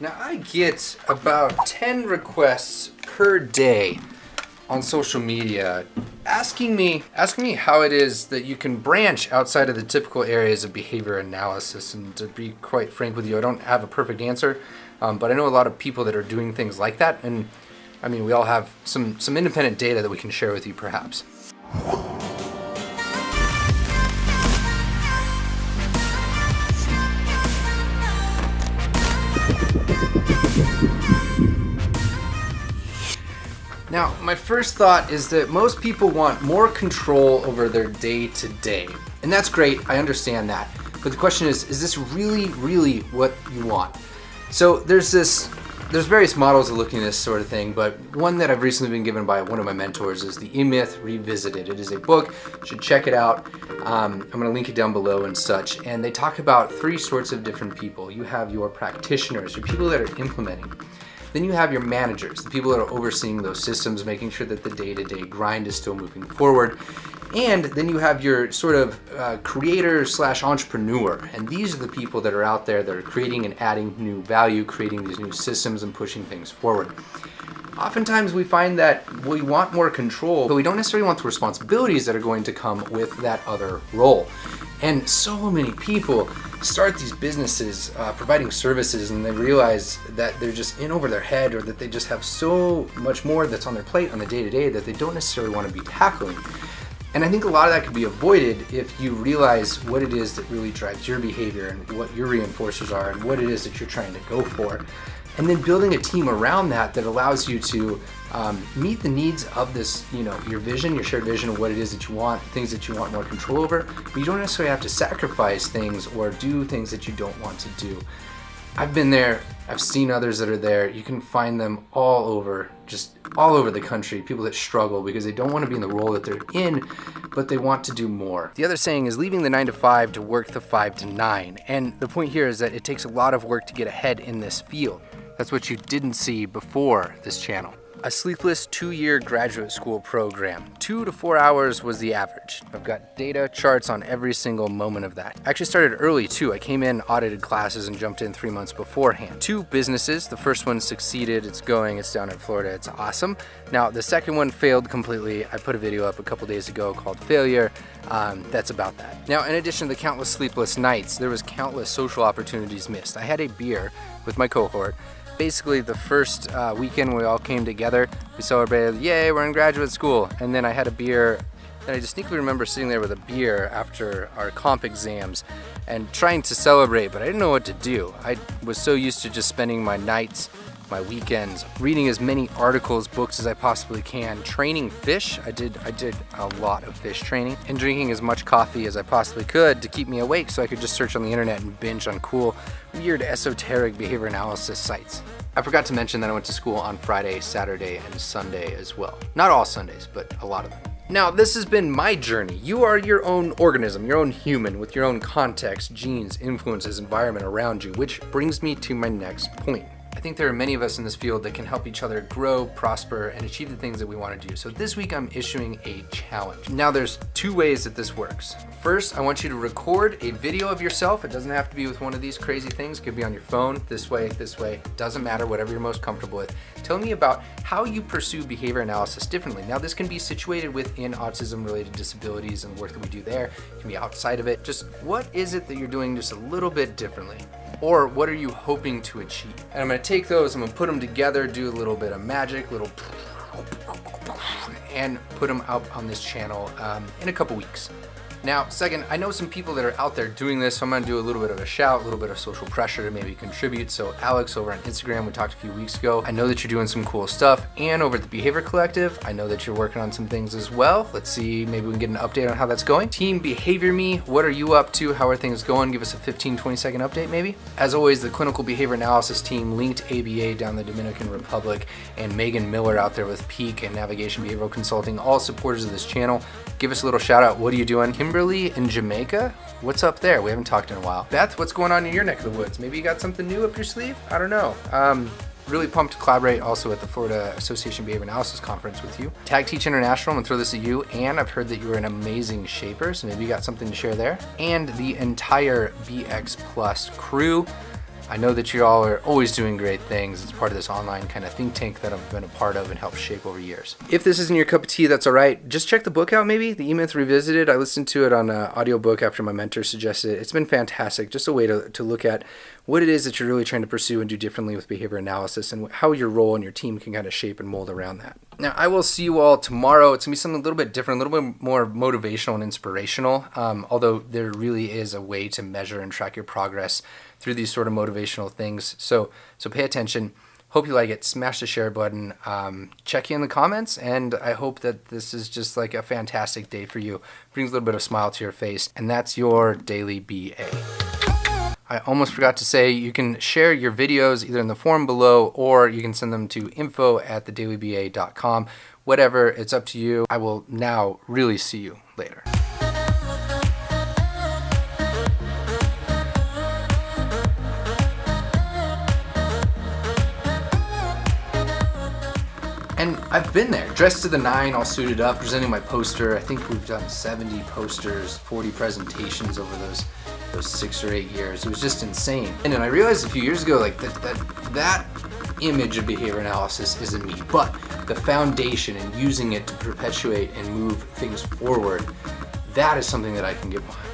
Now I get about 10 requests per day on social media asking me how it is that you can branch outside of the typical areas of behavior analysis. And to be quite frank with you, I don't have a perfect answer, but I know a lot of people that are doing things like that. And I mean, we all have some independent data that we can share with you perhaps. Now, my first thought is that most people want more control over their day-to-day. And that's great, I understand that. But the question is this really what you want? So there's various models of looking at this sort of thing, but one that I've recently been given by one of my mentors is the E-Myth Revisited. It is a book, you should check it out. I'm gonna link it down below and such. And they talk about three sorts of different people. You have your practitioners, your people that are implementing. Then you have your managers, the people that are overseeing those systems, making sure that the day-to-day grind is still moving forward. And then you have your sort of creator / entrepreneur. And these are the people that are out there that are creating and adding new value, creating these new systems and pushing things forward. Oftentimes we find that we want more control, but we don't necessarily want the responsibilities that are going to come with that other role. And so many people start these businesses providing services and they realize that they're just in over their head, or that they just have so much more that's on their plate on the day-to-day that they don't necessarily want to be tackling. And I think a lot of that could be avoided if you realize what it is that really drives your behavior and what your reinforcers are and what it is that you're trying to go for. And then building a team around that allows you to meet the needs of this, your vision, your shared vision of what it is that you want, things that you want more control over, but you don't necessarily have to sacrifice things or do things that you don't want to do. I've been there, I've seen others that are there. You can find them all over the country, people that struggle because they don't want to be in the role that they're in, but they want to do more. The other saying is leaving the 9 to 5 to work the 5 to 9. And the point here is that it takes a lot of work to get ahead in this field. That's what you didn't see before this channel. A sleepless 2-year graduate school program. 2 to 4 hours was the average. I've got data, charts on every single moment of that. I actually started early too. I came in, audited classes, and jumped in 3 months beforehand. 2 businesses. The first one succeeded. It's down in Florida. It's awesome. Now, the second one failed completely. I put a video up a couple days ago called Failure. That's about that. Now, in addition to the countless sleepless nights, there was countless social opportunities missed. I had a beer with my cohort. Basically, the first weekend we all came together, we celebrated, yay, we're in graduate school. And then I had a beer, and I distinctly remember sitting there with a beer after our comp exams and trying to celebrate, but I didn't know what to do. I was so used to just spending my nights, my weekends, reading as many articles, books as I possibly can, training fish. I did a lot of fish training, and drinking as much coffee as I possibly could to keep me awake so I could just search on the internet and binge on cool, weird, esoteric behavior analysis sites. I forgot to mention that I went to school on Friday, Saturday, and Sunday as well. Not all Sundays, but a lot of them. Now, this has been my journey. You are your own organism, your own human, with your own context, genes, influences, environment around you, which brings me to my next point. I think there are many of us in this field that can help each other grow, prosper, and achieve the things that we want to do. So this week I'm issuing a challenge. Now there's 2 ways that this works. First, I want you to record a video of yourself. It doesn't have to be with one of these crazy things. It could be on your phone, this way, doesn't matter, whatever you're most comfortable with. Tell me about how you pursue behavior analysis differently. Now this can be situated within autism-related disabilities and work that we do there. It can be outside of it. Just what is it that you're doing just a little bit differently? Or what are you hoping to achieve? And I'm gonna take those, I'm gonna put them together, do a little bit of magic, and put them out on this channel in a couple weeks. Now, second, I know some people that are out there doing this, so I'm gonna do a little bit of a shout, a little bit of social pressure to maybe contribute. So Alex over on Instagram, we talked a few weeks ago. I know that you're doing some cool stuff. And over at the Behavior Collective, I know that you're working on some things as well. Let's see, maybe we can get an update on how that's going. Team Behavior Me, what are you up to? How are things going? Give us a 15-20 second update maybe. As always, the Clinical Behavior Analysis team, Linked ABA down the Dominican Republic, and Megan Miller out there with Peak and Navigation Behavioral Consulting, all supporters of this channel. Give us a little shout out. What are you doing? Kimberly in Jamaica? What's up there? We haven't talked in a while. Beth, what's going on in your neck of the woods? Maybe you got something new up your sleeve? I don't know. Really pumped to collaborate also at the Florida Association Behavior Analysis Conference with you. Tag Teach International, I'm gonna throw this at you. And I've heard that you're an amazing shaper, so maybe you got something to share there. And the entire BX Plus crew. I know that you all are always doing great things. It's part of this online kind of think tank that I've been a part of and helped shape over years. If this isn't your cup of tea, that's all right. Just check the book out maybe, The E-Myth Revisited. I listened to it on an audiobook after my mentor suggested it. It's been fantastic. Just a way to look at what it is that you're really trying to pursue and do differently with behavior analysis and how your role and your team can kind of shape and mold around that. Now, I will see you all tomorrow. It's going to be something a little bit different, a little bit more motivational and inspirational, although there really is a way to measure and track your progress through these sort of motivational things. So pay attention. Hope you like it. Smash the share button. Check you in the comments, and I hope that this is just like a fantastic day for you. Brings a little bit of smile to your face, and that's your Daily BA. I almost forgot to say you can share your videos either in the forum below or you can send them to info@theDailyBA.com. Whatever, it's up to you. I will now really see you later. And I've been there, dressed to the nine, all suited up, presenting my poster. I think we've done 70 posters, 40 presentations over those 6 or 8 years. It was just insane. And then I realized a few years ago, like that image of behavior analysis isn't me, but the foundation and using it to perpetuate and move things forward, that is something that I can get behind.